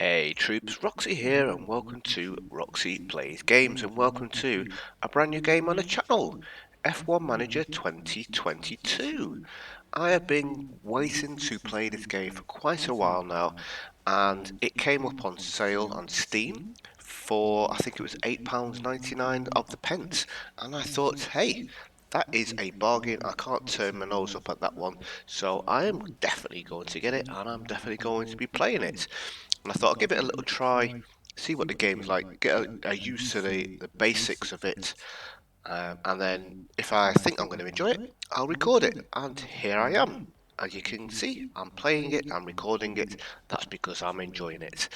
Hey troops, Roxee here and welcome to Roxee Plays Games and welcome to a brand new game on the channel, F1 Manager 2022. I have been waiting to play this game for quite a while now and it came up on sale on Steam for I think it was £8.99 of the pence, and I thought, hey, that is a bargain. I can't turn my nose up at that one, so I am definitely going to get it and I'm definitely going to be playing it. And I thought I'll give it a little try, see what the game's like, get a used to the basics of it, and then if I think I'm going to enjoy it, I'll record it. And here I am. As you can see, I'm playing it, I'm recording it. That's because I'm enjoying it.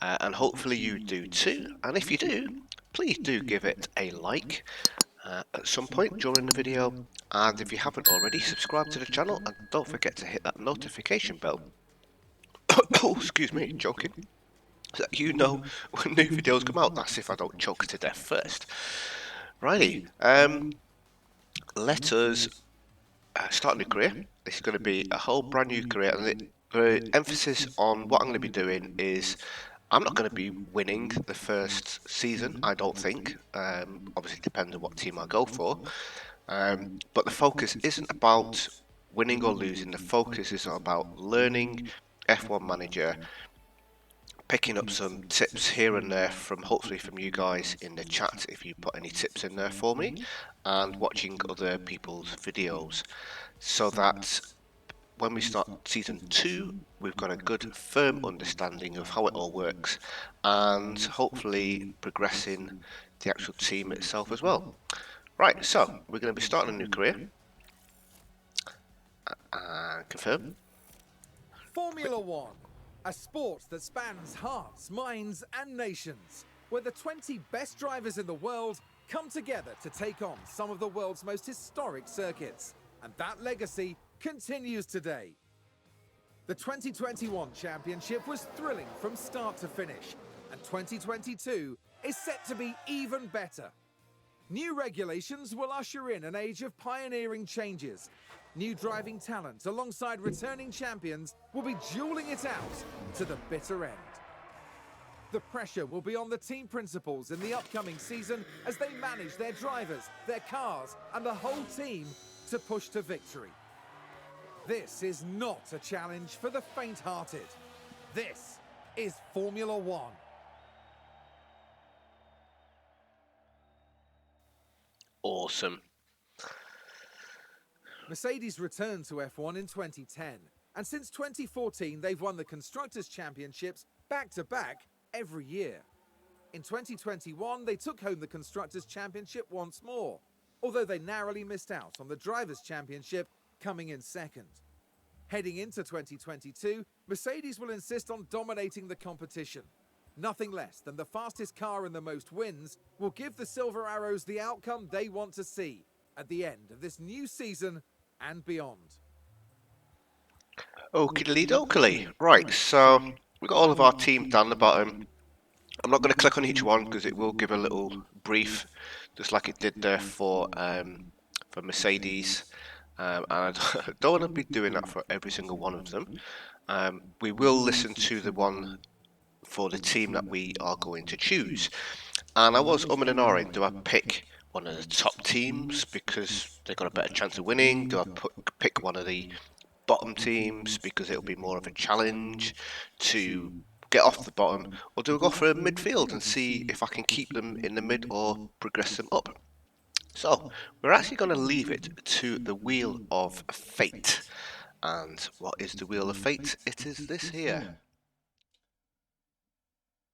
And hopefully you do too. And if you do, please do give it a like at some point during the video. And if you haven't already, subscribe to the channel and don't forget to hit that notification bell. Oh, excuse me, joking. So that you know when new videos come out. That's if I don't choke to death first. Righty, let us start a new career. This is going to be a whole brand new career, and the emphasis on what I'm going to be doing is I'm not going to be winning the first season, I don't think. Obviously, it depends on what team I go for. But the focus isn't about winning or losing. The focus is about learning F1 Manager, picking up some tips here and there from hopefully from you guys in the chat if you put any tips in there for me, and watching other people's videos so that when we start season 2 we've got a good firm understanding of how it all works and hopefully progressing the actual team itself as well. Right, so we're going to be starting a new career and confirm. Formula One, a sport that spans hearts, minds and nations, where the 20 best drivers in the world come together to take on some of the world's most historic circuits. And that legacy continues today. The 2021 championship was thrilling from start to finish, and 2022 is set to be even better. New regulations will usher in an age of pioneering changes. New driving talent alongside returning champions will be dueling it out to the bitter end. The pressure will be on the team principals in the upcoming season as they manage their drivers, their cars, and the whole team to push to victory. This is not a challenge for the faint-hearted. This is Formula One. Awesome. Mercedes returned to F1 in 2010, and since 2014 they've won the Constructors' Championships back-to-back every year. In 2021 they took home the Constructors' Championship once more, although they narrowly missed out on the Drivers' Championship, coming in second. Heading into 2022, Mercedes will insist on dominating the competition. Nothing less than the fastest car and the most wins will give the Silver Arrows the outcome they want to see at the end of this new season and beyond. Okie dokie. Right, so we've got all of our team down the bottom. I'm not going to click on each one because it will give a little brief, just like it did there for Mercedes. And I don't want to be doing that for every single one of them. We will listen to the one for the team that we are going to choose. And I was and ahhing, do I pick one of the top teams because they've got a better chance of winning? Do I pick one of the bottom teams because it'll be more of a challenge to get off the bottom, or do I go for a midfield and see if I can keep them in the mid or progress them up? So we're actually going to leave it to the Wheel of Fate. And what is the Wheel of Fate? It is this here.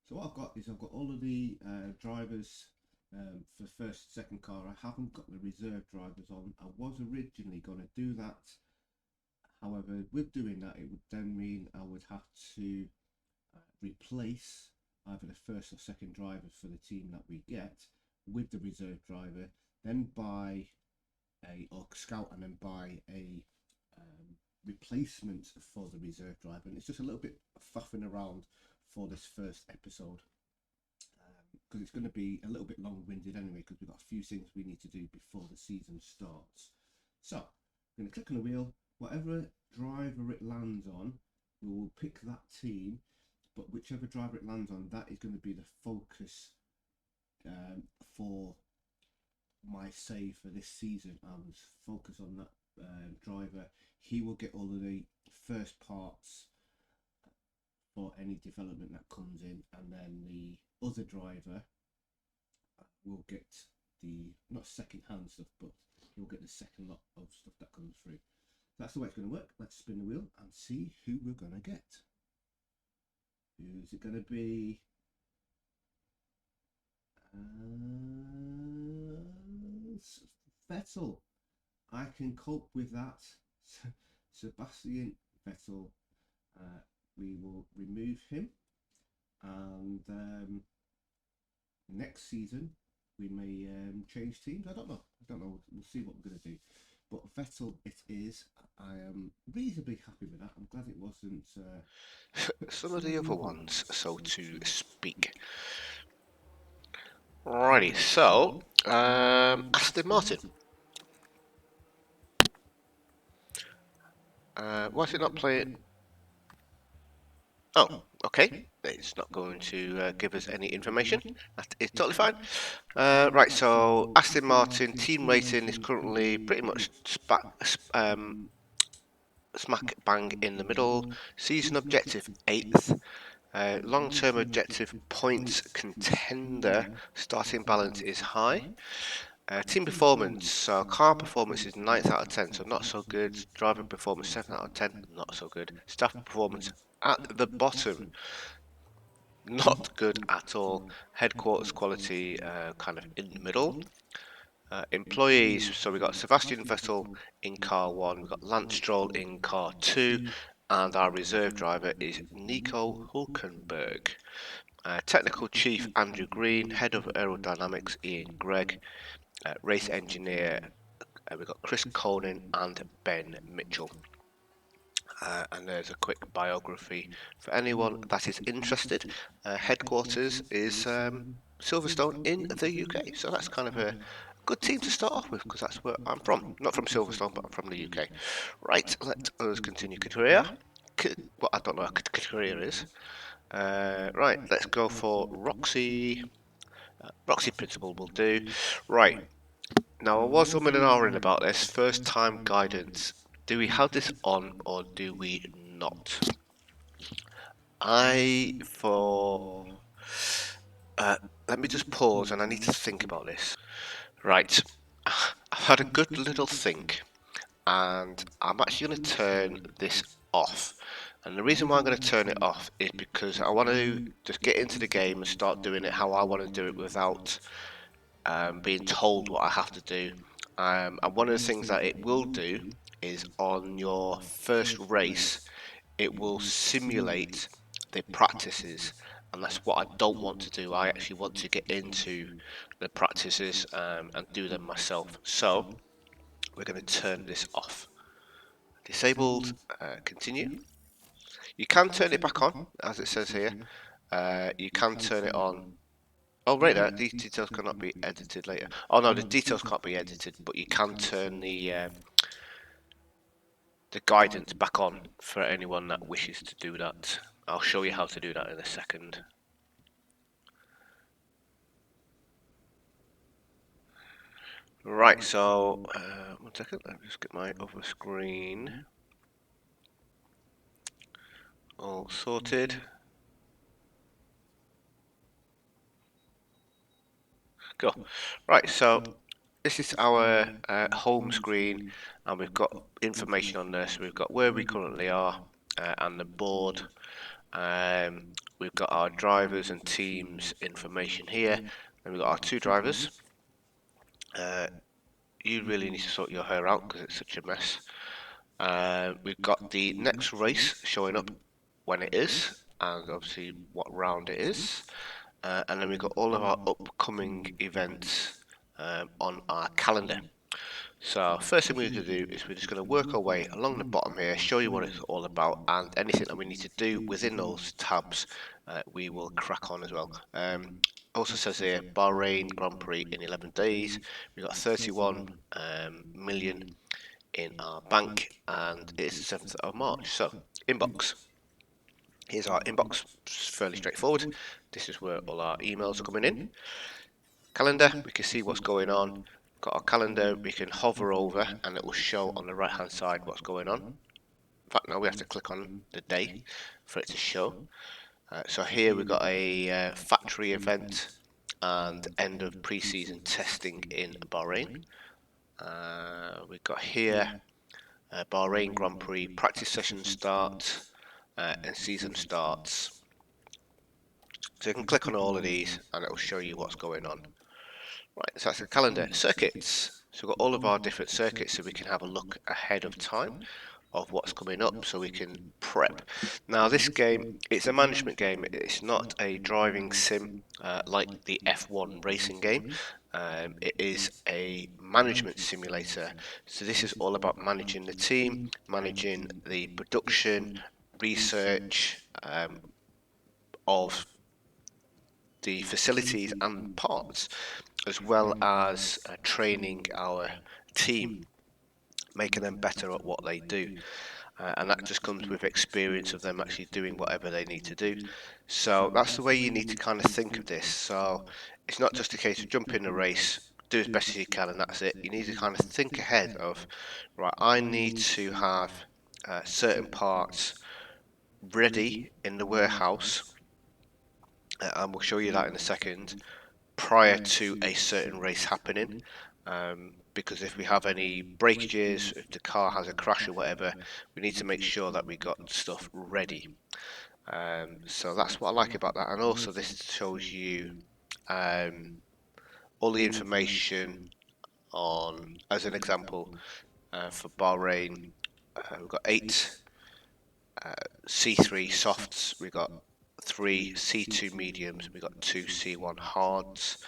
So what I've got all of the drivers for first, second car. I haven't got the reserve drivers on. I was originally going to do that. However, with doing that, it would then mean I would have to replace either the first or second drivers for the team that we get with the reserve driver, then buy or scout and then buy a replacement for the reserve driver. And it's just a little bit faffing around for this first episode because it's going to be a little bit long-winded anyway, because we've got a few things we need to do before the season starts. So I'm going to click on the wheel. Whatever driver it lands on, we will pick that team, but whichever driver it lands on, that is going to be the focus for my save for this season. I was focused on that driver. He will get all of the first parts for any development that comes in, and then the other driver will get the, not second hand stuff, but he'll get the second lot of stuff that comes through. That's the way it's going to work. Let's spin the wheel and see who we're going to get. Who's it going to be? Vettel. I can cope with that. Sebastian Vettel. We will remove him, and next season we may change teams. I don't know. We'll see what we're going to do. But Vettel it is. I am reasonably happy with that. I'm glad it wasn't some of the other ones, so to speak. Alrighty, so Aston Martin. Why is it not playing? Oh, okay. It's not going to give us any information. That is totally fine. Right, so Aston Martin team rating is currently pretty much smack bang in the middle. Season objective 8th. Long-term objective points contender. Starting balance is high. Team performance, so car performance is 9th out of 10, so not so good. Driver performance 7th out of 10, not so good. Staff performance at the bottom, not good at all. Headquarters quality kind of in the middle. Employees, so we got Sebastian Vettel in car 1, we've got Lance Stroll in car 2, and our reserve driver is Nico Hulkenberg. Technical chief Andrew Green, head of aerodynamics Ian Gregg, race engineer we've got Chris Conan and Ben Mitchell. And there's a quick biography for anyone that is interested. Headquarters is Silverstone in the UK, so that's kind of a good team to start off with because that's where I'm from. Not from Silverstone, but I'm from the UK. Right, let us continue career. Well, I don't know what career is. Right, let's go for Roxee. Roxee Principal will do. Right, now I was umming and ahhing about this. First time guidance. Do we have this on or do we not? Let me just pause and I need to think about this. Right, I've had a good little think and I'm actually going to turn this off. And the reason why I'm going to turn it off is because I want to just get into the game and start doing it how I want to do it without being told what I have to do. And one of the things that it will do is on your first race, it will simulate the practices, and that's what I don't want to do. I actually want to get into the practices and do them myself. So we're going to turn this off. Disabled, continue. You can turn it back on, as it says here. You can turn it on. Oh, right there, these details cannot be edited later. Oh no, the details can't be edited, but you can turn the guidance back on for anyone that wishes to do that. I'll show you how to do that in a second. Right, so, 1 second, let me just get my other screen all sorted. Go. Right, so this is our home screen, and we've got information on there. So we've got where we currently are and the board. We've got our drivers and teams information here. Then we've got our 2 drivers. You really need to sort your hair out because it's such a mess. We've got the next race showing up when it is, and obviously what round it is. And then we've got all of our upcoming events on our calendar. So first thing we're going to do is we're just going to work our way along the bottom here, show you what it's all about, and anything that we need to do within those tabs, we will crack on as well. Also says here, Bahrain Grand Prix in 11 days. We've got 31 million in our bank, and it's the 7th of March. So, inbox. Here's our inbox, fairly straightforward. This is where all our emails are coming in. Calendar, we can see what's going on. Got our calendar, we can hover over and it will show on the right hand side what's going on. In fact, now we have to click on the day for it to show. So here we've got a factory event and end of pre-season testing in Bahrain. We've got here Bahrain Grand Prix practice session start and season starts. So you can click on all of these and it will show you what's going on. Right, so that's the calendar. Circuits. So we've got all of our different circuits so we can have a look ahead of time of what's coming up so we can prep. Now this game, it's a management game. It's not a driving sim like the F1 racing game. It is a management simulator. So this is all about managing the team, managing the production, research of the facilities and parts, as well as training our team, making them better at what they do. And that just comes with experience of them actually doing whatever they need to do. So that's the way you need to kind of think of this. So it's not just a case of jump in a race, do as best as you can, and that's it. You need to kind of think ahead of, right, I need to have certain parts ready in the warehouse, and we'll show you that in a second, prior to a certain race happening. Because if we have any breakages, if the car has a crash or whatever, we need to make sure that we got stuff ready. So that's what I like about that. And also this shows you all the information on, as an example, for Bahrain, we've got 8 C3 softs, we've got 3 C2 mediums, we've got 2 C1 hards.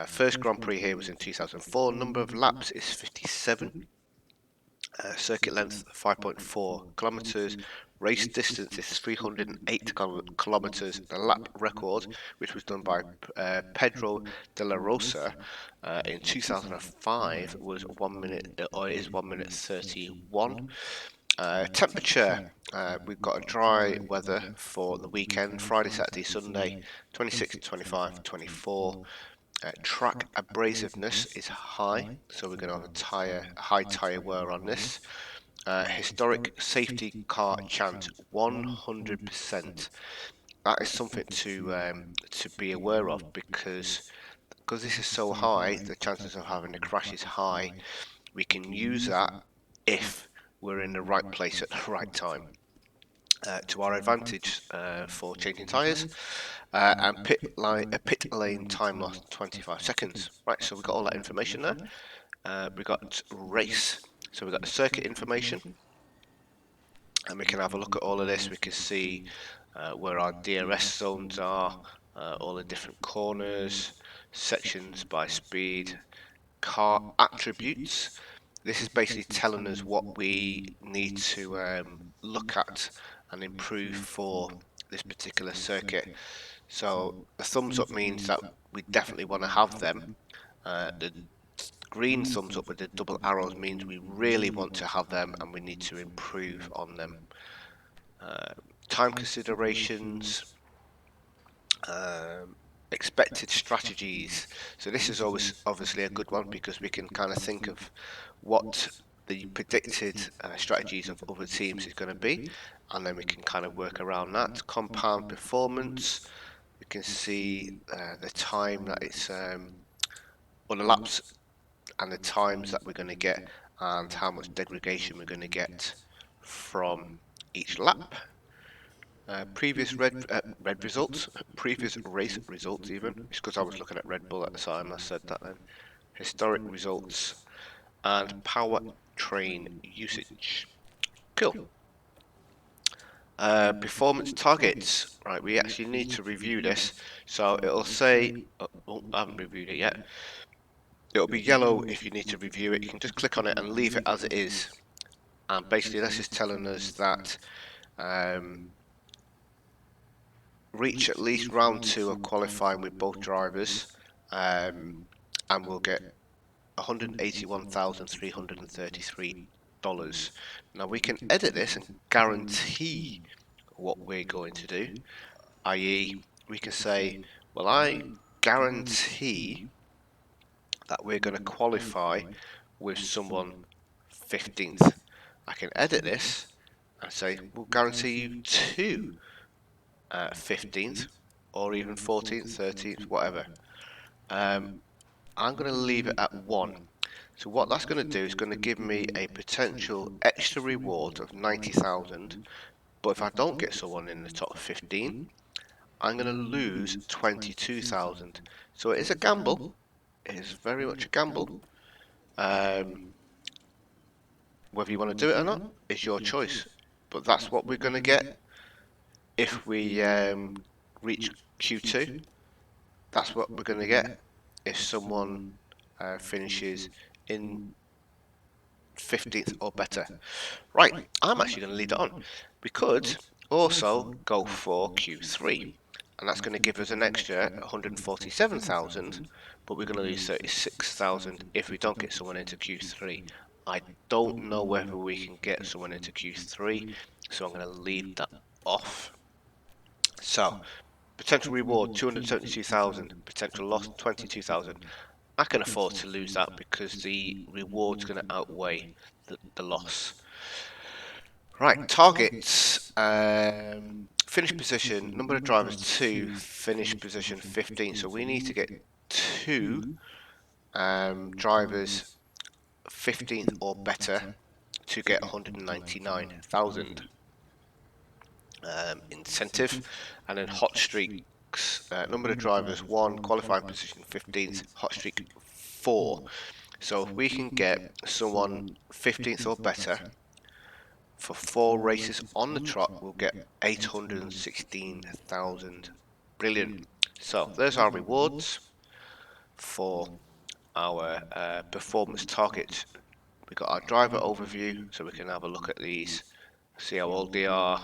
First Grand Prix here was in 2004. Number of laps is 57. Circuit length 5.4 kilometers. Race distance is 308 kilometers. The lap record, which was done by Pedro de la Rosa in 2005, was 1 minute, or is 1 minute 31. Temperature, we've got a dry weather for the weekend, Friday, Saturday, Sunday, 26, 25, 24. Track abrasiveness is high, so we're going to have a high tyre wear on this. Historic safety car chance 100%. That is something to be aware of, because this is so high, the chances of having a crash is high. We can use that if we're in the right place at the right time. To our advantage for changing tyres, and pit lane time loss 25 seconds. Right, so we've got all that information there. We've got race, so we've got the circuit information, and we can have a look at all of this. We can see where our DRS zones are, all the different corners, sections by speed, car attributes. This is basically telling us what we need to look at and improve for this particular circuit. So the thumbs up means that we definitely want to have them. The green thumbs up with the double arrows means we really want to have them and we need to improve on them. Time considerations, expected strategies. So this is always obviously a good one, because we can kind of think of what the predicted strategies of other teams is going to be, and then we can kind of work around that. Compound performance, we can see the time that it's on the laps and the times that we're going to get and how much degradation we're going to get from each lap. Previous red results, previous race results even. It's because I was looking at Red Bull at the time, I said that then. Historic results and power train usage. Cool. Performance targets. Right, we actually need to review this. So it'll say, oh, I haven't reviewed it yet. It'll be yellow if you need to review it. You can just click on it and leave it as it is. And basically that's just telling us that reach at least round 2 of qualifying with both drivers, and we'll get $181,333. Now we can edit this and guarantee what we're going to do, i.e. we can say, well, I guarantee that we're going to qualify with someone 15th. I can edit this and say, we'll guarantee you 2 15th, or even 14th, 13th, whatever. I'm going to leave it at 1. So what that's going to do is going to give me a potential extra reward of 90,000, but if I don't get someone in the top 15, I'm going to lose 22,000. So it is a gamble. It is very much a gamble. Whether you want to do it or not is your choice. But that's what we're going to get if we reach Q2. That's what we're going to get if someone finishes in 15th or better. Right, I'm actually going to lead it on. We could also go for Q3, and that's going to give us an extra 147,000, but we're going to lose 36,000 if we don't get someone into Q3. I don't know whether we can get someone into Q3, so I'm going to leave that off. So, potential reward 272,000, potential loss 22,000. I can afford to lose that because the reward's going to outweigh the loss. Right, targets. Finish position, number of drivers 2, finish position 15. So we need to get 2 drivers 15th or better to get 199,000 incentive. And then hot streaks, number of drivers 1, qualifying position 15th, hot streak 4. So if we can get someone 15th or better for 4 races on the trot, we'll get 816,000. Brilliant. So there's our rewards for our performance targets. We've got our driver overview, so we can have a look at these, see how old they are,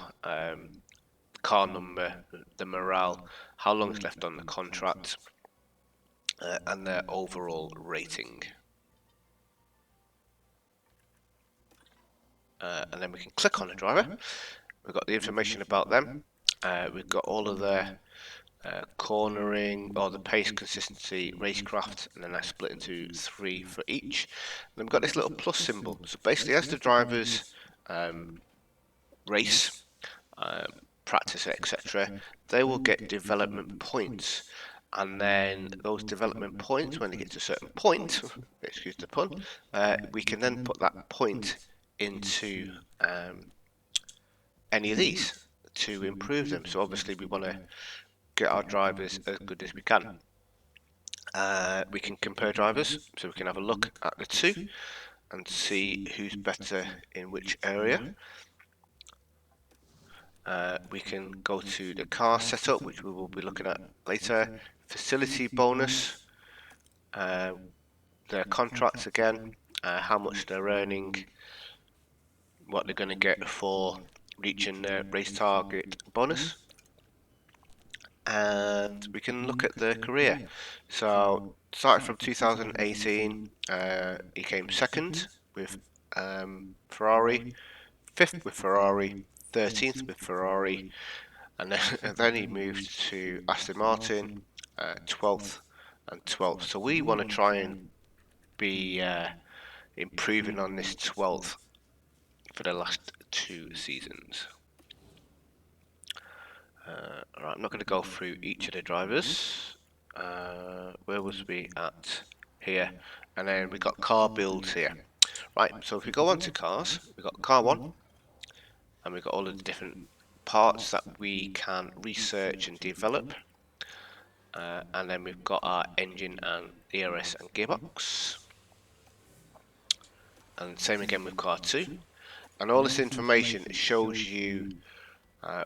car number, the morale, how long is left on the contract, and their overall rating. And then we can click on the driver. We've got the information about them. We've got all of their cornering, or the pace, consistency, racecraft, and then I split into 3 for each. And then we've got this little plus symbol. So basically, as the drivers race, practice, etc., they will get development points. And then those development points, when they get to a certain point, excuse the pun, we can then put that point into any of these to improve them. So obviously we want to get our drivers as good as we can. We can compare drivers, so we can have a look at the 2 and see who's better in which area. We can go to the car setup, which we will be looking at later. Facility bonus, their contracts again, how much they're earning, what they're going to get for reaching their race target bonus. And we can look at their career. So started from 2018, he came 2nd with Ferrari, 5th with Ferrari, 13th with Ferrari, and then he moved to Aston Martin, 12th and 12th. So we want to try and be improving on this 12th for the last 2 seasons. Alright, I'm not going to go through each of the drivers. Where was we at? Here. And then we've got car builds here. Right, so if we go on to cars, we've got car 1, and we've got all of the different parts that we can research and develop. And then we've got our engine and ERS and gearbox. And same again with car 2. And all this information shows you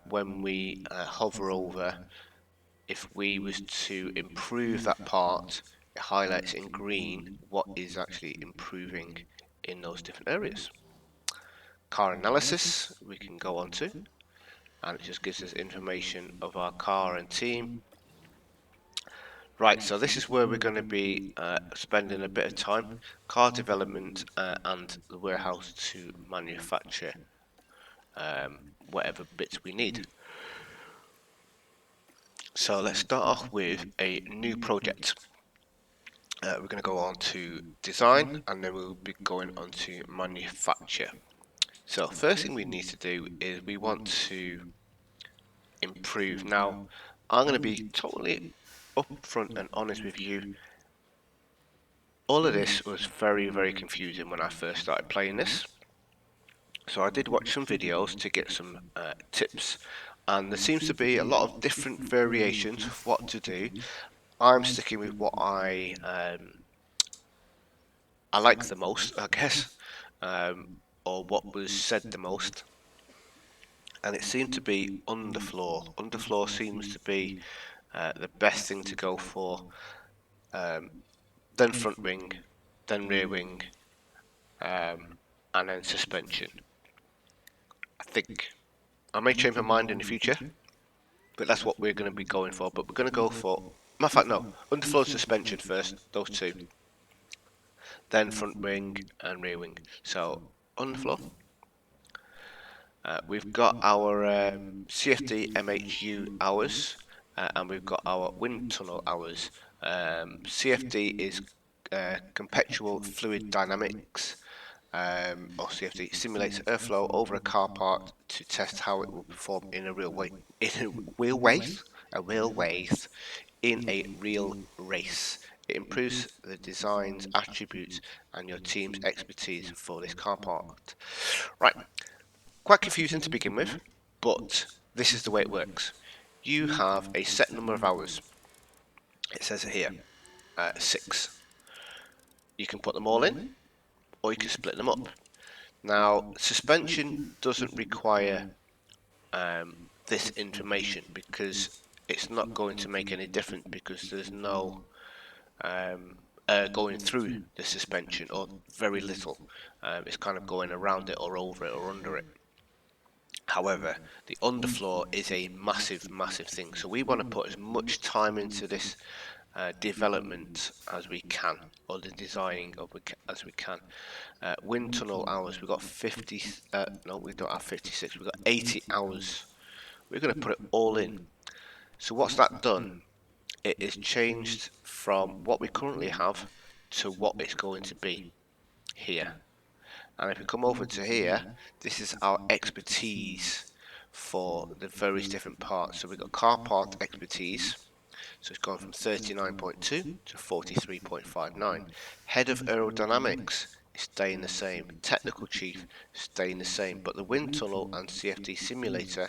when we hover over, if we was to improve that part, it highlights in green what is actually improving in those different areas. Car analysis we can go on to, and it just gives us information of our car and team. Right, so this is where we're going to be spending a bit of time. Car development and the warehouse to manufacture whatever bits we need. So let's start off with a new project. We're going to go on to design, and then we'll be going on to manufacture. So first thing we need to do is we want to improve. Now, I'm going to be totally upfront and honest with you. All of this was very confusing when I first started playing this. So I did watch some videos to get some tips, and there seems to be a lot of different variations of what to do. I'm sticking with what I like the most, I guess, or what was said the most, and it seemed to be underfloor. Underfloor seems to be the best thing to go for. Then front wing, then rear wing, and then suspension. I think I may change my mind in the future, but that's what we're going to be going for. But we're going to go for, matter of fact, no, underfloor and suspension first, those two, then front wing and rear wing. So underfloor. We've got our CFD MHU hours, and we've got our wind tunnel hours. CFD is Contextual Fluid Dynamics, or CFD, simulates airflow over a car part to test how it will perform in a real way, in a real race. It improves the design's attributes and your team's expertise for this car part. Right. Quite confusing to begin with, but this is the way it works. You have a set number of hours. It says it here, 6. You can put them all in, or you can split them up. Now, suspension doesn't require this information because it's not going to make any difference because there's no going through the suspension, or very little. It's kind of going around it or over it or under it. However, the underfloor is a massive thing, so we want to put as much time into this development as we can, or the designing of as we can. Wind tunnel hours, we've got 50, no, we don't have 56, we've got 80 hours. We're going to put it all in. So what's that done? It is changed from what we currently have to what it's going to be here. And if we come over to here, this is our expertise for the various different parts. So we've got car part expertise. So it's gone from 39.2 to 43.59. Head of aerodynamics is staying the same. Technical chief is staying the same. But the wind tunnel and CFD simulator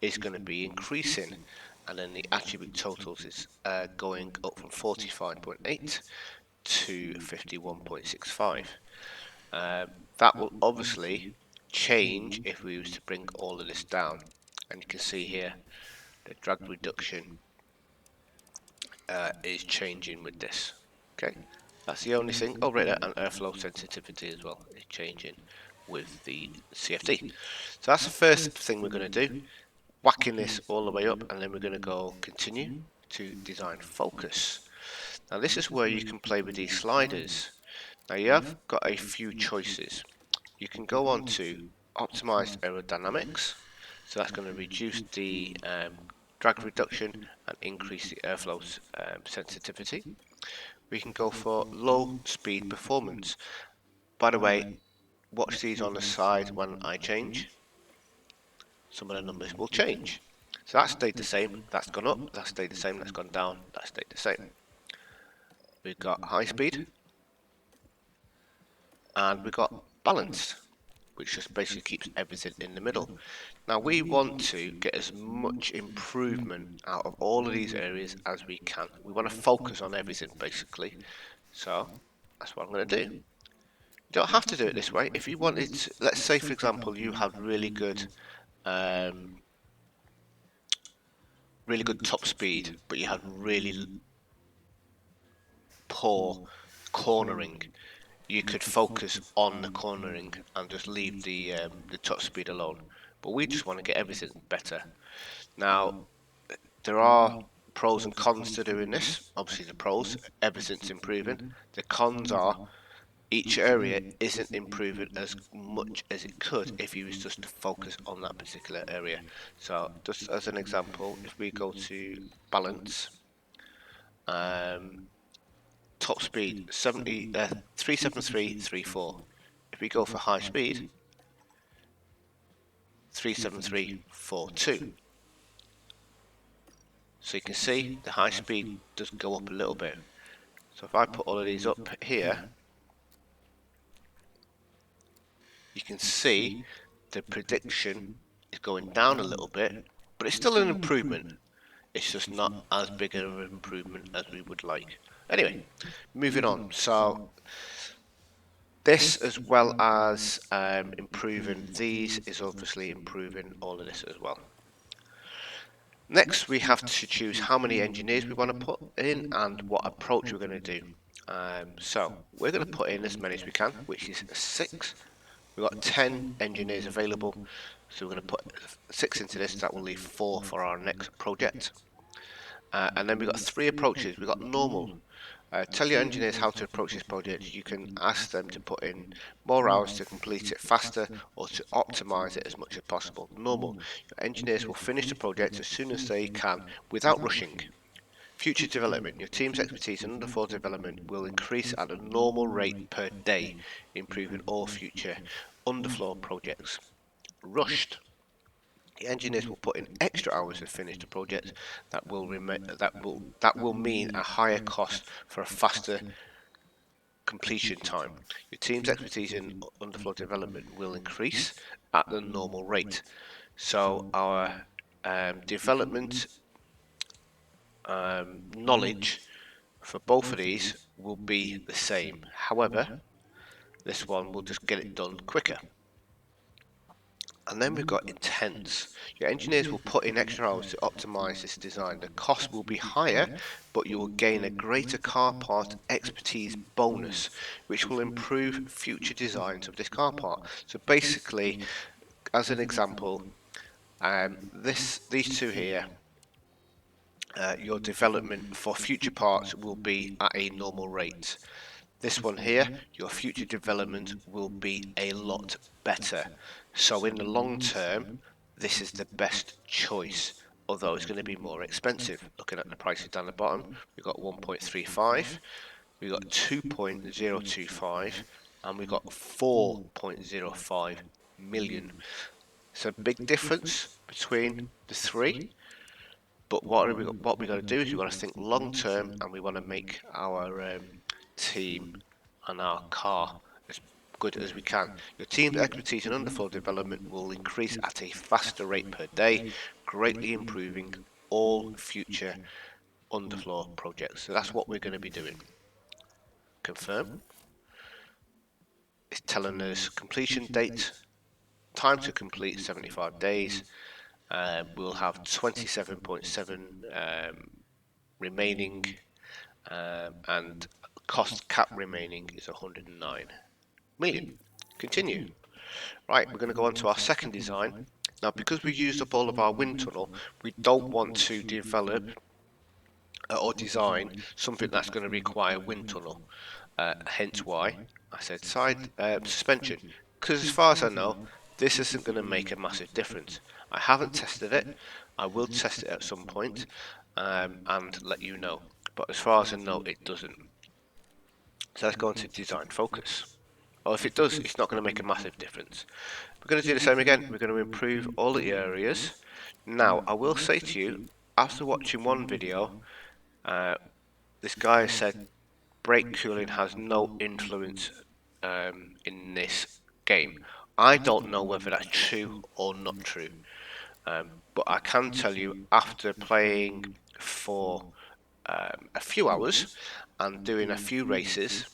is going to be increasing. And then the attribute totals is going up from 45.8 to 51.65. That will obviously change if we was to bring all of this down, and you can see here the drag reduction is changing with this. Okay, that's the only thing. Oh, right there, and airflow sensitivity as well is changing with the CFD. So that's the first thing we're going to do, whacking this all the way up, and then we're going to go continue to design focus. Now this is where you can play with these sliders. Now you have got a few choices. You can go on to optimized aerodynamics, so that's going to reduce the drag reduction and increase the airflow sensitivity. We can go for low speed performance. By the way, watch these on the side when I change. Some of the numbers will change. So that stayed the same, that's gone up, that stayed the same, that's gone down, that stayed the same. We've got high speed, and we've got balanced, which just basically keeps everything in the middle. Now we want to get as much improvement out of all of these areas as we can. We want to focus on everything basically. So that's what I'm going to do. You don't have to do it this way. If you wanted to, let's say for example you had really good top speed, but you had really poor cornering, you could focus on the cornering and just leave the top speed alone. But we just want to get everything better. Now, there are pros and cons to doing this. Obviously, the pros, everything's improving. The cons are each area isn't improving as much as it could if you was just to focus on that particular area. So just as an example, if we go to balance, top speed 37334. If we go for high speed, 37342. So you can see the high speed does go up a little bit. So if I put all of these up here, you can see the prediction is going down a little bit, but it's still an improvement. It's just not as big of an improvement as we would like. Anyway, moving on. So this, as well as improving these, is obviously improving all of this as well. Next, we have to choose how many engineers we want to put in and what approach we're going to do. So we're going to put in as many as we can, which is 6. We've got 10 engineers available, so we're going to put 6 into this. That will leave 4 for our next project. And then we've got 3 approaches. We've got normal. Tell your engineers how to approach this project. You can ask them to put in more hours to complete it faster or to optimize it as much as possible. Normal. Your engineers will finish the project as soon as they can without rushing. Future development. Your team's expertise in underfloor development will increase at a normal rate per day, improving all future underfloor projects. Rushed. The engineers will put in extra hours to finish the project. That will mean a higher cost for a faster completion time. Your team's expertise in underfloor development will increase at the normal rate. So our development knowledge for both of these will be the same. However, this one will just get it done quicker. And then we've got intense. Your engineers will put in extra hours to optimize this design. The cost will be higher, but you will gain a greater car part expertise bonus, which will improve future designs of this car part. So basically, as an example, these two here, your development for future parts will be at a normal rate. This one here, your future development will be a lot better. So in the long term, this is the best choice, although it's going to be more expensive. Looking at the prices down the bottom, we've got 1.35, we've got 2.025, and we've got 4.05 million. It's a big difference between the three. But what we got to do is we got to think long term, and we want to make our team and our car as good as we can. Your team's expertise in underfloor development will increase at a faster rate per day, greatly improving all future underfloor projects. So that's what we're going to be doing. Confirm. It's telling us completion date, time to complete 75 days. We'll have 27.7 remaining, and cost cap remaining is 109 million. Continue. Right, we're going to go on to our second design. Now, because we used up all of our wind tunnel, we don't want to develop or design something that's going to require wind tunnel. Hence why I said side suspension. Because as far as I know, this isn't going to make a massive difference. I haven't tested it. I will test it at some point and let you know. But as far as I know, it doesn't. So let's go into design focus. Well, if it does, it's not going to make a massive difference. We're going to do the same again. We're going to improve all the areas. Now, I will say to you, after watching one video, this guy said brake cooling has no influence in this game. I don't know whether that's true or not true. But I can tell you, after playing for a few hours and doing a few races,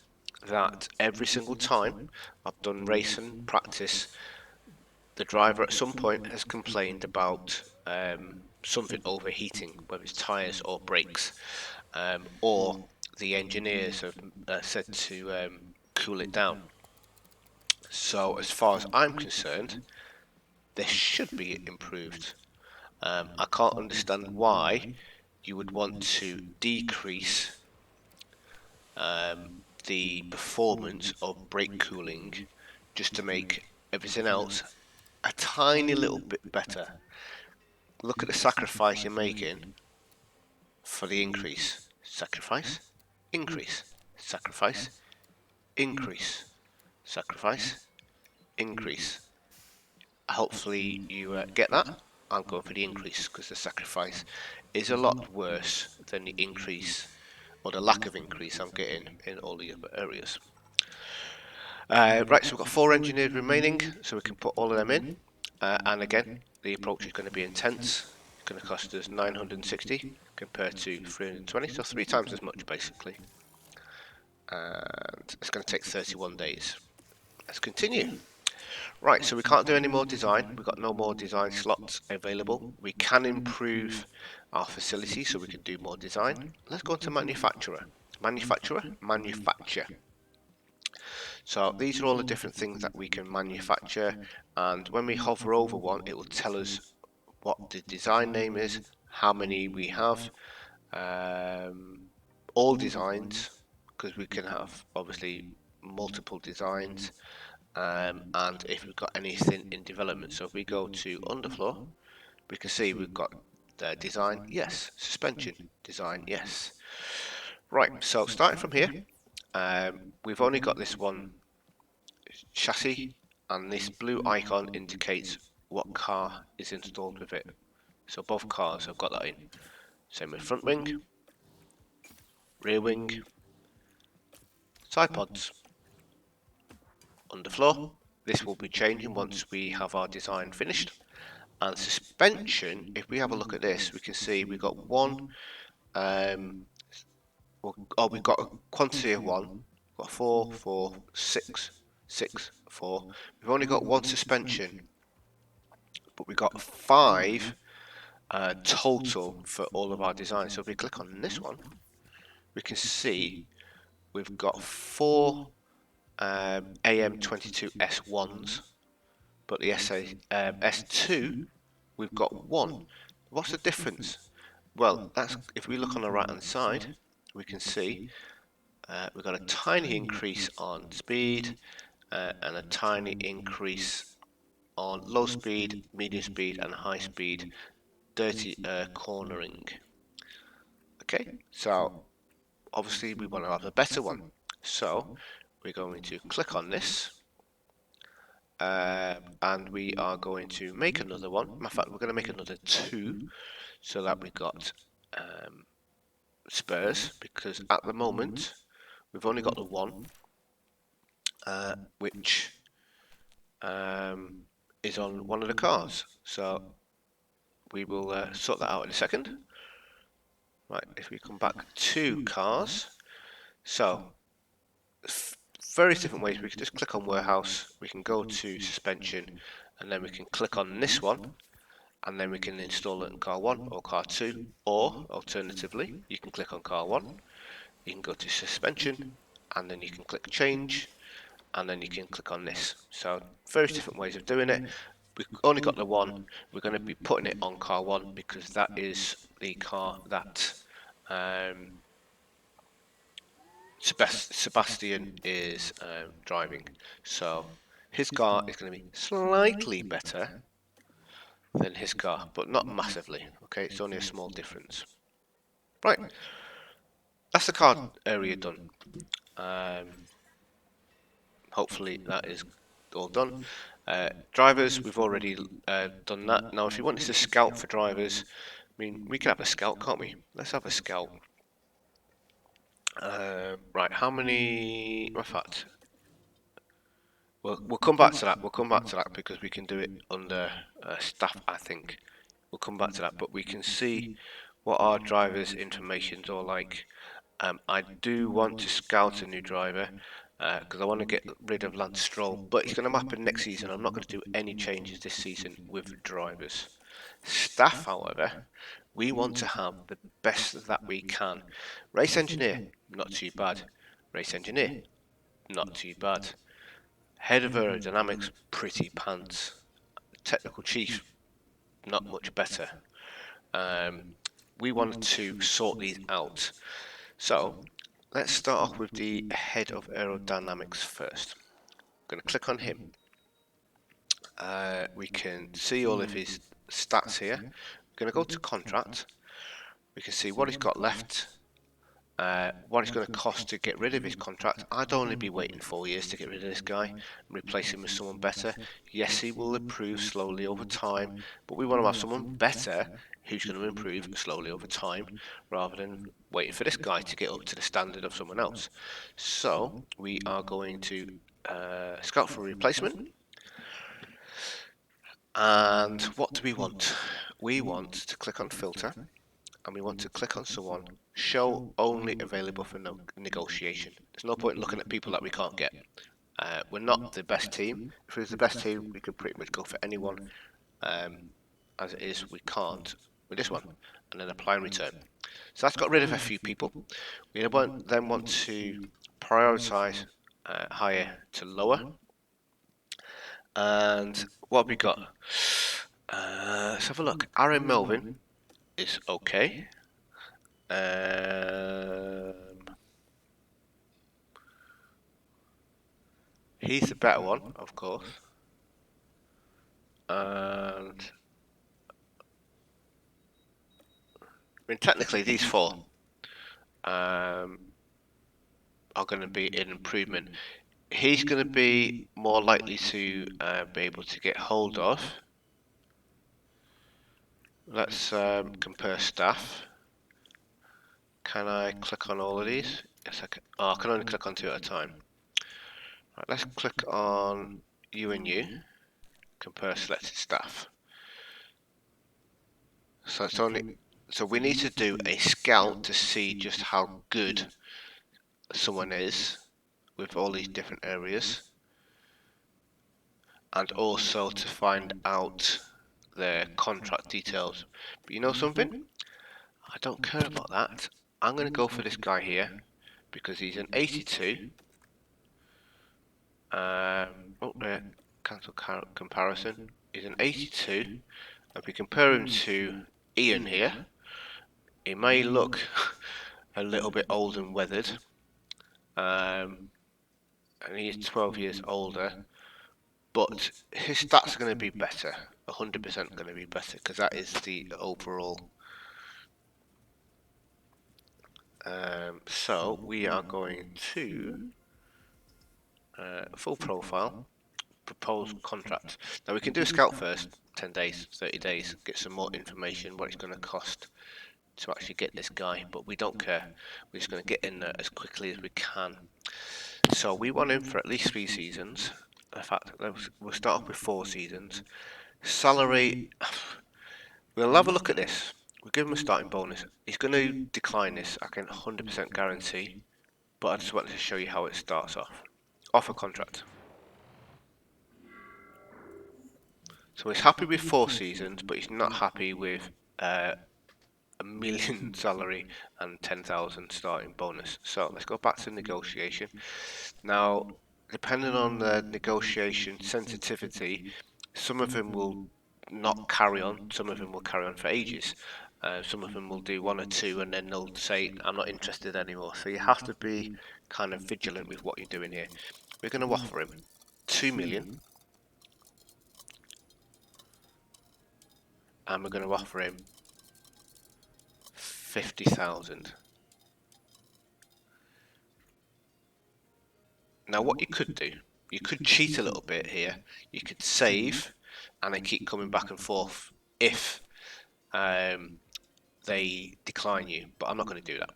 that every single time I've done racing practice, the driver at some point has complained about something overheating, whether it's tyres or brakes, or the engineers have said to cool it down. So as far as I'm concerned, this should be improved. I can't understand why you would want to decrease the performance of brake cooling just to make everything else a tiny little bit better. Look at the sacrifice you're making for the increase. Sacrifice, increase, sacrifice, increase, sacrifice, increase. Hopefully you get that. I'm going for the increase because the sacrifice is a lot worse than the increase or the lack of increase I'm getting in all the other areas. Right, so we've got 4 engineers remaining, so we can put all of them in. And again, the approach is going to be intense. It's going to cost us 960 compared to 320, so 3 times as much basically. And it's going to take 31 days. Let's continue. Right, so we can't do any more design. We've got no more design slots available. We can improve our facility so we can do more design. Let's go to manufacturer. Manufacturer, manufacture. So these are all the different things that we can manufacture, and when we hover over one, it will tell us what the design name is, how many we have, all designs, because we can have obviously multiple designs, and if we've got anything in development. So if we go to underfloor, we can see we've got the design, yes, suspension, design, yes. Right, so starting from here, we've only got this one chassis, and this blue icon indicates what car is installed with it. So both cars have got that in. Same with front wing, rear wing, side pods, underfloor. This will be changing once we have our design finished. And suspension, if we have a look at this, we can see we've got one, we've got a quantity of one, we've got 4, 4, 6, 6, 4. We've only got one suspension, but we've got 5 total for all of our designs. So if we click on this one, we can see we've got 4 AM22S1s, but the S2 we've got 1. What's the difference? Well, that's if we look on the right hand side, we can see we've got a tiny increase on speed and a tiny increase on low speed, medium speed and high speed dirty cornering. Okay, so obviously we want to have a better one, so we're going to click on this, and we are going to make another one. In fact, we're going to make another 2 so that we got spares, because at the moment we've only got the one, which is on one of the cars. So we will sort that out in a second. Right, if we come back to cars, so various different ways. We can just click on warehouse, we can go to suspension, and then we can click on this one, and then we can install it in car 1 or car 2, or alternatively you can click on car 1, you can go to suspension, and then you can click change, and then you can click on this. So various different ways of doing it. We've only got the one. We're going to be putting it on car 1 because that is the car that Sebastian is driving. So his car is going to be slightly better than his car, but not massively. Okay, it's only a small difference. Right, that's the car area done. Hopefully that is all done. Drivers, we've already done that. Now if you wanted to scout for drivers, I mean, we can have a scout, can't we? Let's have a scout. Right, how many? In fact, we'll come back to that. We'll come back to that because we can do it under staff, I think. We'll come back to that, but we can see what our drivers' information's all like. I do want to scout a new driver because I want to get rid of Lance Stroll, but it's going to happen next season. I'm not going to do any changes this season with drivers. Staff, however, we want to have the best that we can. Race engineer, not too bad. Race engineer, not too bad. Head of aerodynamics, pretty pants. Technical chief, not much better. We wanted to sort these out. So let's start off with the head of aerodynamics first. I'm going to click on him. We can see all of his stats here. We're going to go to contract. We can see what he's got left, what it's going to cost to get rid of his contract. I'd only be waiting 4 years to get rid of this guy and replace him with someone better. Yes, he will improve slowly over time, but we want to have someone better who's going to improve slowly over time rather than waiting for this guy to get up to the standard of someone else. So we are going to scout for a replacement. And what do we want? We want to click on filter, and we want to click on someone, show only available for negotiation. There's no point in looking at people that we can't get. We're not the best team. If it was the best team, we could pretty much go for anyone. As it is, we can't with this one. And then apply and return. So that's got rid of a few people. We then want to prioritize higher to lower. And what have we got? Let's have a look. Aaron Melvin is okay. He's the better one, of course. And I mean, technically, these four are going to be an improvement. He's going to be more likely to be able to get hold of. Let's compare staff. Can I click on all of these? Yes, I can. Oh, I can only click on 2 at a time. Right, let's click on UNU. Compare selected staff. So it's only. So we need to do a scout to see just how good someone is with all these different areas, and also to find out their contract details. But you know something? I don't care about that. I'm going to go for this guy here because he's an 82. Cancel comparison. He's an 82. If we compare him to Ian here, he may look a little bit old and weathered. And he is 12 years older. But his stats are going to be better. 100% going to be better because that is the overall. So we are going to full profile, propose contract. Now we can do a scout first, 10 days, 30 days, get some more information, what it's going to cost to actually get this guy, but we don't care. We're just going to get in there as quickly as we can. So we want him for at least 3 seasons. In fact, we'll start off with 4 seasons. Salary, we'll have a look at this. We'll give him a starting bonus. He's going to decline this, I can 100% guarantee, but I just wanted to show you how it starts off. Offer contract. So he's happy with 4 seasons, but he's not happy with $1 million salary and 10,000 starting bonus. So let's go back to negotiation. Now, depending on the negotiation sensitivity, some of them will not carry on, some of them will carry on for ages. Some of them will do 1 or 2 and then they'll say, I'm not interested anymore. So you have to be kind of vigilant with what you're doing here. We're going to offer him 2 million. And we're going to offer him 50,000. Now what you could do, you could cheat a little bit here. You could save and then keep coming back and forth if they decline you, but I'm not going to do that.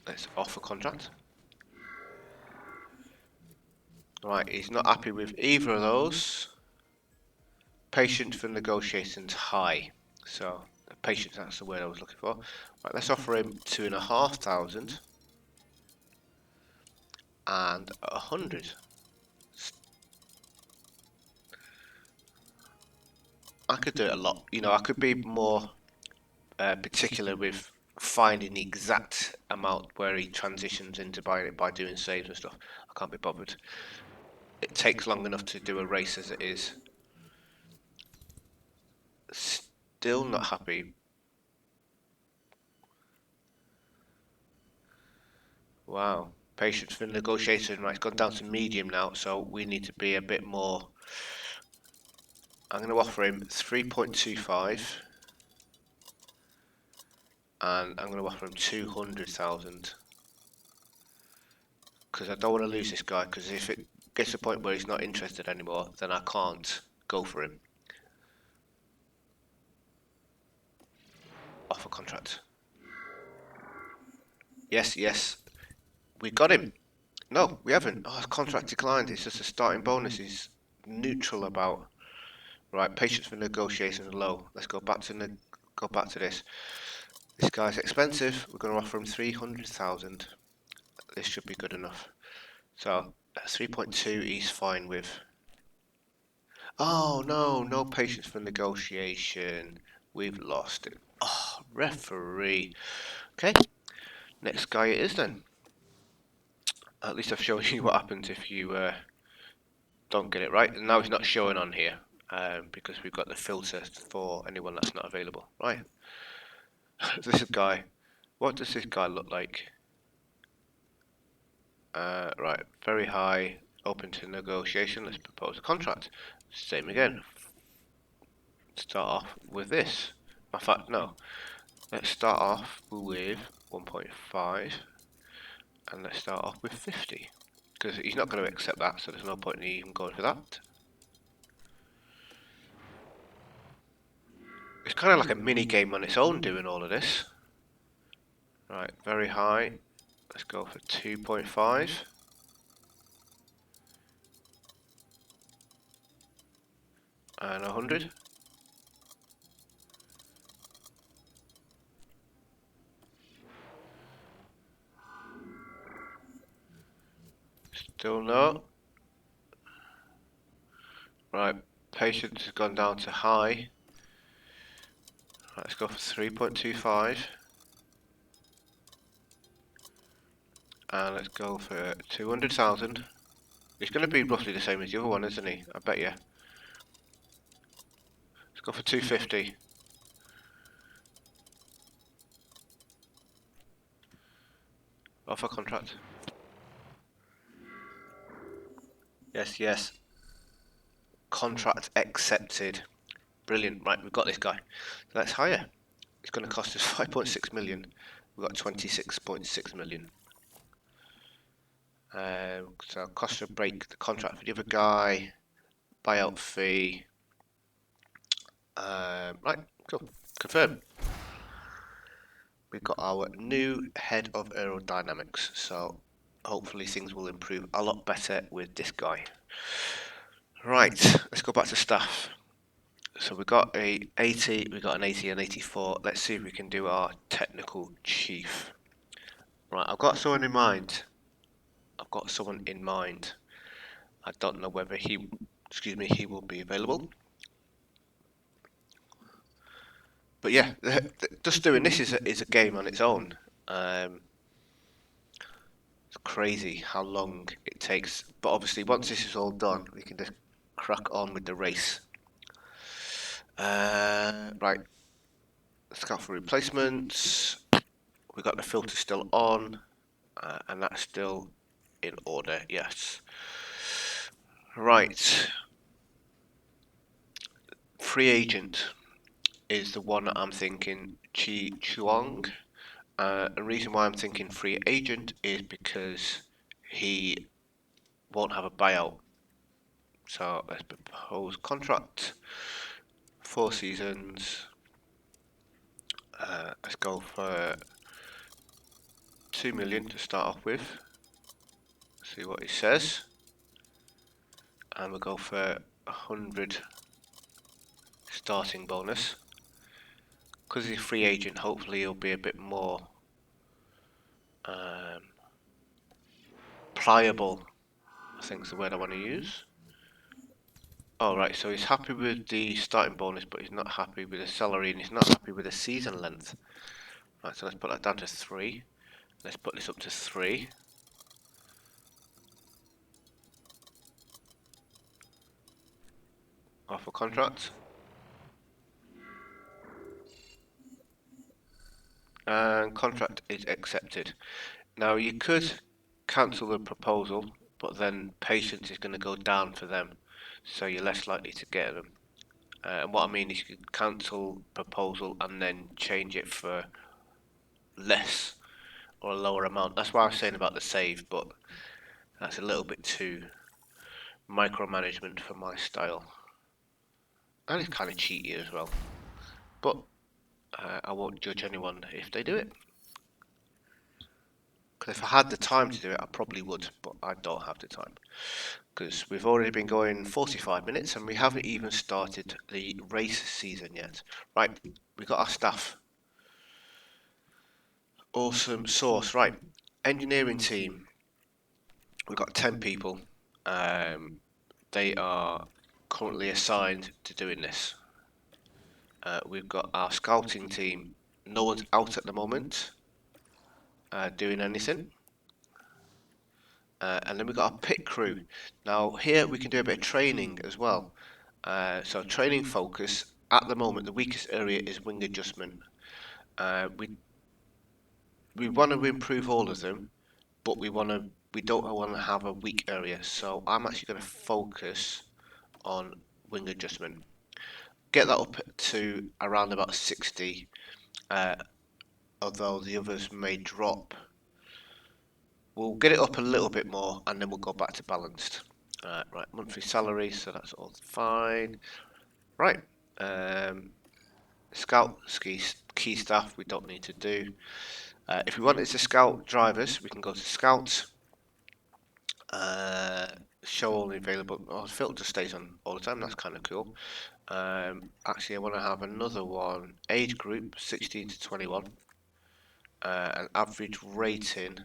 Let's offer contract. Right, he's not happy with either of those. Patience for negotiations high. So patience, that's the word I was looking for. Right, let's offer him 2,500 and 100. I could do it a lot. You know, I could be more particular with finding the exact amount where he transitions into by doing saves and stuff. I can't be bothered. It takes long enough to do a race as it is. Still not happy. Wow. Patience for negotiation. Right, it's gone down to medium now, so we need to be a bit more. I'm going to offer him 3.25. And I'm going to offer him 200,000. Because I don't want to lose this guy, because if it gets to the point where he's not interested anymore, then I can't go for him. Offer contract. Yes, yes. We got him. No, we haven't. Oh, contract declined. It's just a starting bonus. He's neutral about. Right, patience for negotiations low. Let's go back to this. This guy's expensive. We're going to offer him 300,000. This should be good enough. So 3.2 he's fine with. Oh no, no patience for negotiation. We've lost it. Oh, referee. Okay, next guy it is then. At least I've shown you what happens if you don't get it right. And now it's not showing on here because we've got the filter for anyone that's not available. Right. This guy. What does this guy look like? Right, very high, open to negotiation. Let's propose a contract. Same again. Start off with this. In fact, no. Let's start off with 1.5 and let's start off with 50 because he's not going to accept that, so there's no point in even going for that. It's kind of like a mini game on its own doing all of this. Right, very high. Let's go for 2.5. And 100. Still no. Right, patience has gone down to high. Right, let's go for 3.25. And let's go for 200,000. He's going to be roughly the same as the other one, isn't he? I bet you. Let's go for 250. Offer contract. Yes, yes. Contract accepted. Brilliant. Right, we've got this guy. So let's hire. It's going to cost us 5.6 million. We've got 26.6 million. So cost to break the contract for the other guy. Buyout fee. Right, cool. Confirm. We've got our new head of aerodynamics. So hopefully things will improve a lot better with this guy. Right, let's go back to staff. So we got a 80, we got an 80 and 84. Let's see if we can do our technical chief. Right, I've got someone in mind. I don't know whether he will be available. But yeah, just doing this is a game on its own. It's crazy how long it takes. But obviously, once this is all done, we can just crack on with the race. Right, scout for replacements. We got the filter still on, and that's still in order. Yes. Right. Free agent is the one that I'm thinking. Chi Chuang. The reason why I'm thinking free agent is because he won't have a buyout. So let's propose contract. 4 seasons. Let's go for 2 million to start off with. See what he says. And we'll go for 100 starting bonus. Because he's a free agent, hopefully he'll be a bit more pliable, I think is the word I want to use. Alright, so he's happy with the starting bonus, but he's not happy with the salary, and he's not happy with the season length. Right, so let's put that down to 3. Let's put this up to 3. Offer contract. And contract is accepted. Now you could cancel the proposal, but then patience is going to go down for them, so you're less likely to get them. And what I mean is you could cancel proposal and then change it for less or a lower amount. That's what I was saying about the save, but that's a little bit too micromanagement for my style. And it's kind of cheaty as well. But I won't judge anyone if they do it. Because if I had the time to do it, I probably would, but I don't have the time. Because we've already been going 45 minutes and we haven't even started the race season yet. Right, we got our staff. Awesome source. Right, engineering team. We've got 10 people. They are currently assigned to doing this. We've got our scouting team. No one's out at the moment doing anything. And then we've got our pit crew. Now here we can do a bit of training as well. So training focus, at the moment the weakest area is wing adjustment. We want to improve all of them, but we don't want to have a weak area. So I'm actually going to focus on wing adjustment. Get that up to around about 60, although the others may drop. We'll get it up a little bit more and then we'll go back to balanced. Right, monthly salary, so that's all fine. Right, scout key staff we don't need to do. If we wanted to scout drivers, we can go to scouts. Show only available. Oh, the filter just stays on all the time. That's kind of cool. Actually, I want to have another one. Age group 16 to 21. An average rating.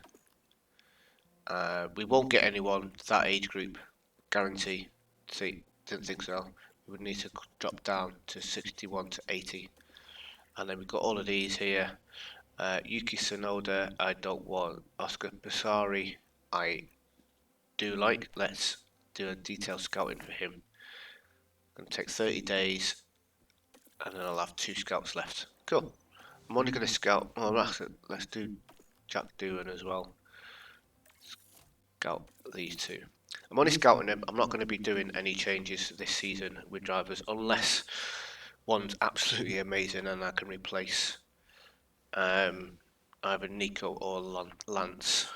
We won't get anyone that age group, guarantee. See, didn't think so. We would need to drop down to 61 to 80. And then we've got all of these here. Yuki Tsunoda, I don't want. Oscar Basari, I do like. Let's do a detailed scouting for him. Gonna take 30 days, and then I'll have 2 scouts left. Cool. I'm only gonna scout. Oh, let's do Jack Doohan as well. Scout these 2. I'm only scouting them. I'm not going to be doing any changes this season with drivers unless one's absolutely amazing and I can replace either Nico or Lance.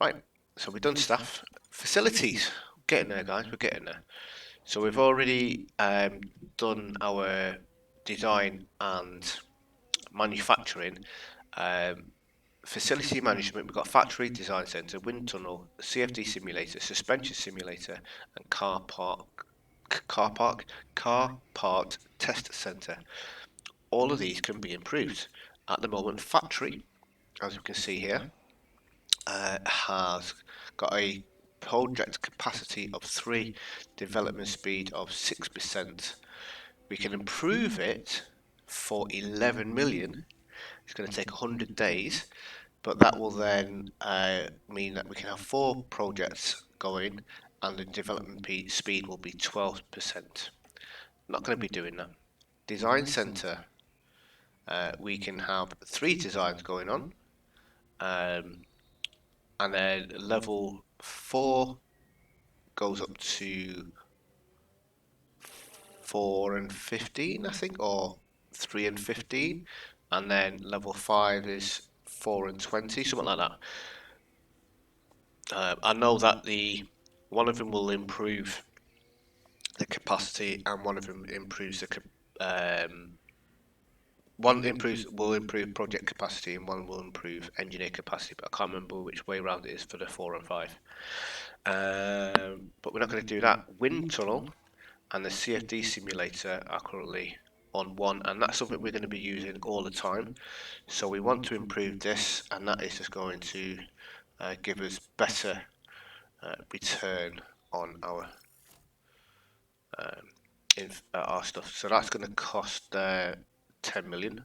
Right, so we've done staff. Facilities. Getting there, guys. We're getting there. So we've already done our design and manufacturing. Facility management, we've got factory, design centre, wind tunnel, CFD simulator, suspension simulator, and car park test centre. All of these can be improved. At the moment, factory, as you can see here, has got a project capacity of 3, development speed of 6%. We can improve it for 11 million. It's going to take 100 days. But that will then mean that we can have 4 projects going and the development speed will be 12%. Not going to be doing that. Design Centre, we can have 3 designs going on. And then level 4 goes up to 4 and 15, I think, or 3 and 15. And then level 5 is 4 and 20, something like that. I know that one of them will improve the capacity, and one of them improves will improve project capacity, and one will improve engineer capacity. But I can't remember which way around it is for the 4 and 5. But we're not going to do that. Wind tunnel and the CFD simulator are currently on 1, and that's something we're going to be using all the time. So we want to improve this, and that is just going to give us better return on our stuff. So that's going to cost 10 million,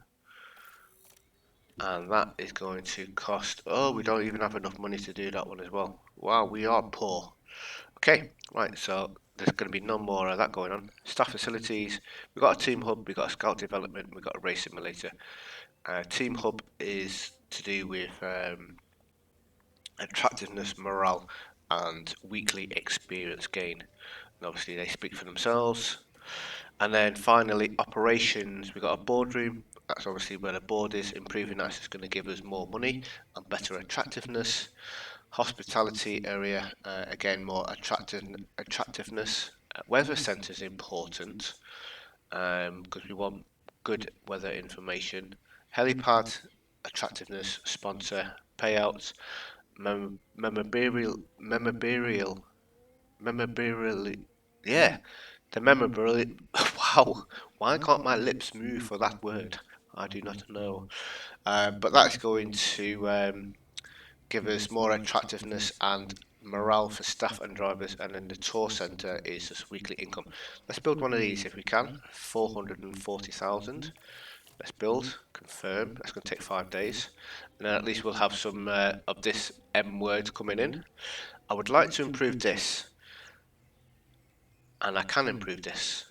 and that is going to cost, oh, we don't even have enough money to do that one as well. Wow, we are poor. Okay, right, so there's going to be no more of that going on. Staff facilities, we've got a team hub, we've got a scout development, we've got a race simulator. Team Hub is to do with attractiveness, morale, and weekly experience gain. And obviously, they speak for themselves. And then finally, operations. We've got a boardroom. That's obviously where the board is. Improving that is going to give us more money and better attractiveness. Hospitality area, again, more attractiveness. Weather centre is important because we want good weather information. Helipad, attractiveness, sponsor, payouts, memorial, yeah, the memorabilia. Wow, why can't my lips move for that word? I do not know. But that's going to give us more attractiveness and morale for staff and drivers, and then the tour centre is just weekly income. Let's build one of these if we can. 440,000. Let's build, confirm. That's going to take 5 days, and then at least we'll have some of this M word coming in. I would like to improve this, and I can improve this.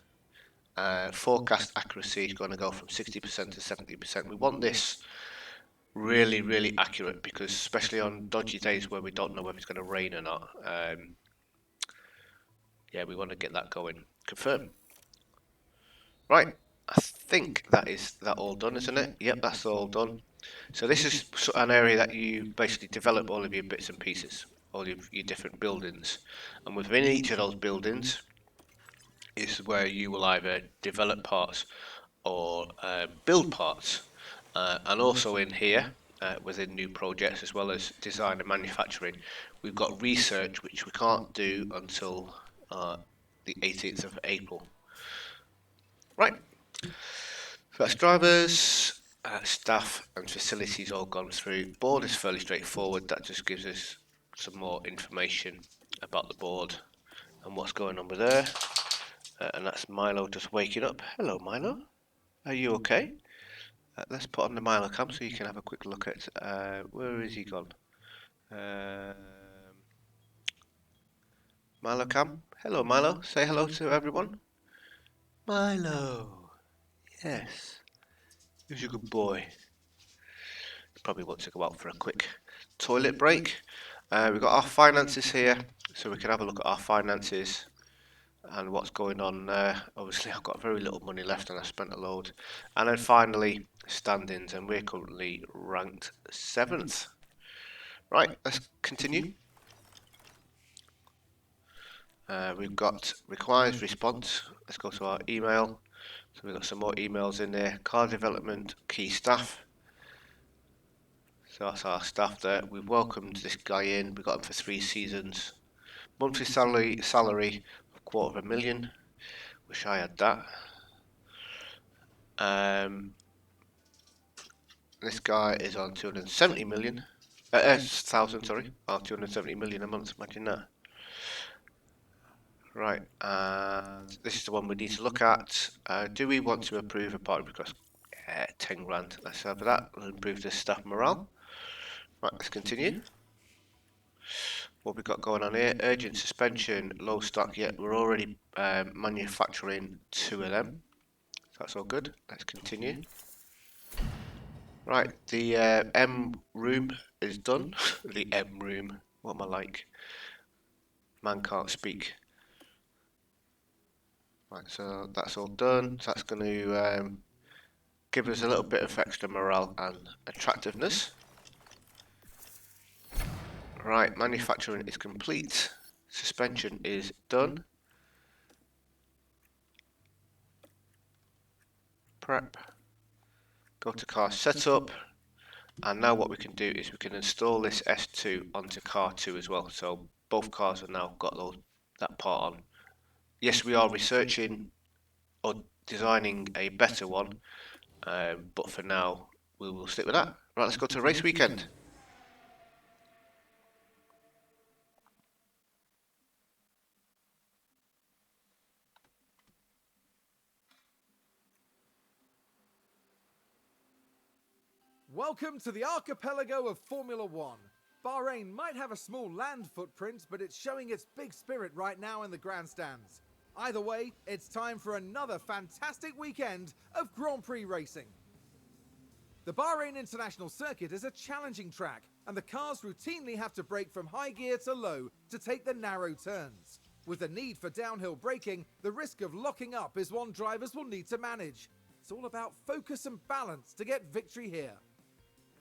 Forecast accuracy is going to go from 60% to 70%. We want this really, really accurate, because especially on dodgy days where we don't know whether it's going to rain or not, yeah, we want to get that going. Confirm. Right, I think that is that all done, isn't it? Yep, that's all done. So this is an area that you basically develop all of your bits and pieces, all your different buildings, and within each of those buildings is where you will either develop parts or build parts, and also in here within new projects, as well as design and manufacturing, we've got research, which we can't do until the 18th of April. Right, so that's drivers, staff and facilities all gone through. Board is fairly straightforward. That just gives us some more information about the board and what's going on with there. And that's Milo just waking up. Hello, Milo. Are you okay? Let's put on the Milo cam so you can have a quick look at where is he gone. Milo cam. Hello, Milo. Say hello to everyone. Milo. Yes. Who's a good boy? Probably want to go out for a quick toilet break. We've got our finances here, so we can have a look at our finances and what's going on there. Obviously, I've got very little money left and I spent a load. And then finally, standings, and we're currently ranked 7th. Right, let's continue. We've got requires response. Let's go to our email. So we've got some more emails in there. Car development, key staff. So that's our staff there. We've welcomed this guy in. We got him for 3 seasons. Monthly salary of $250,000. Wish I had that. This guy is on 270 million. Thousand, sorry. Oh, 270 million a month. Imagine that. Right, and this is the one we need to look at. Do we want to approve a party request? 10 grand. Let's have that. We'll improve the staff morale. Right, let's continue. What we've got going on here: urgent suspension, low stock. Yet we're already manufacturing 2 of them. So that's all good. Let's continue. Right, the M room is done. The M room. What am I like? Man can't speak. Right, so that's all done. So that's going to give us a little bit of extra morale and attractiveness. Right, manufacturing is complete. Suspension is done. Prep. Go to car setup. And now what we can do is we can install this S2 onto car 2 as well. So both cars have now got that part on. Yes, we are researching or designing a better one, but for now we will stick with that. Right, let's go to race weekend. Welcome to the archipelago of Formula One. Bahrain might have a small land footprint, but it's showing its big spirit right now in the grandstands. Either way, it's time for another fantastic weekend of Grand Prix racing. The Bahrain International Circuit is a challenging track, and the cars routinely have to brake from high gear to low to take the narrow turns. With the need for downhill braking, the risk of locking up is one drivers will need to manage. It's all about focus and balance to get victory here.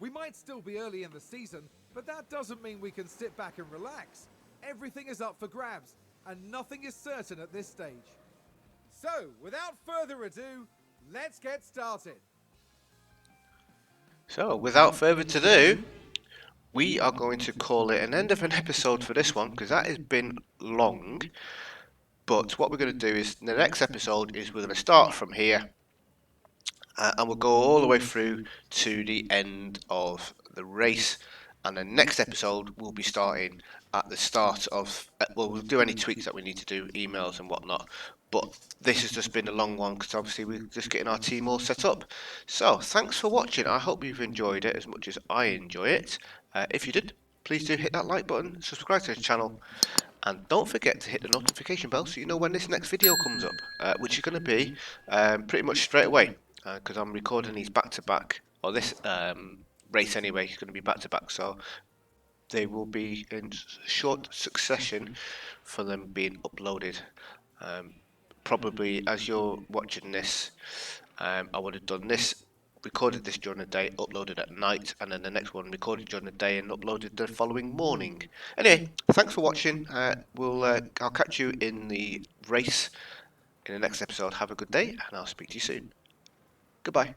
We might still be early in the season, but that doesn't mean we can sit back and relax. Everything is up for grabs, and nothing is certain at this stage. So, without further ado, let's get started. So, without further ado, we are going to call it an end of an episode for this one, because that has been long. But what we're going to do is, the next episode is we're going to start from here, and we'll go all the way through to the end of the race. And the next episode will be starting at the start of, well, we'll do any tweaks that we need to do, emails and whatnot. But this has just been a long one because obviously we're just getting our team all set up. So thanks for watching. I hope you've enjoyed it as much as I enjoy it. If you did, please do hit that like button, subscribe to the channel, and don't forget to hit the notification bell so you know when this next video comes up, which is going to be pretty much straight away, because I'm recording these back to back, or this race anyway is going to be back to back, so they will be in short succession for them being uploaded. Probably as you're watching this, I would have done this, recorded this during the day, uploaded at night, and then the next one recorded during the day and uploaded the following morning. Anyway, thanks for watching. I'll catch you in the race in the next episode. Have a good day, and I'll speak to you soon. Goodbye.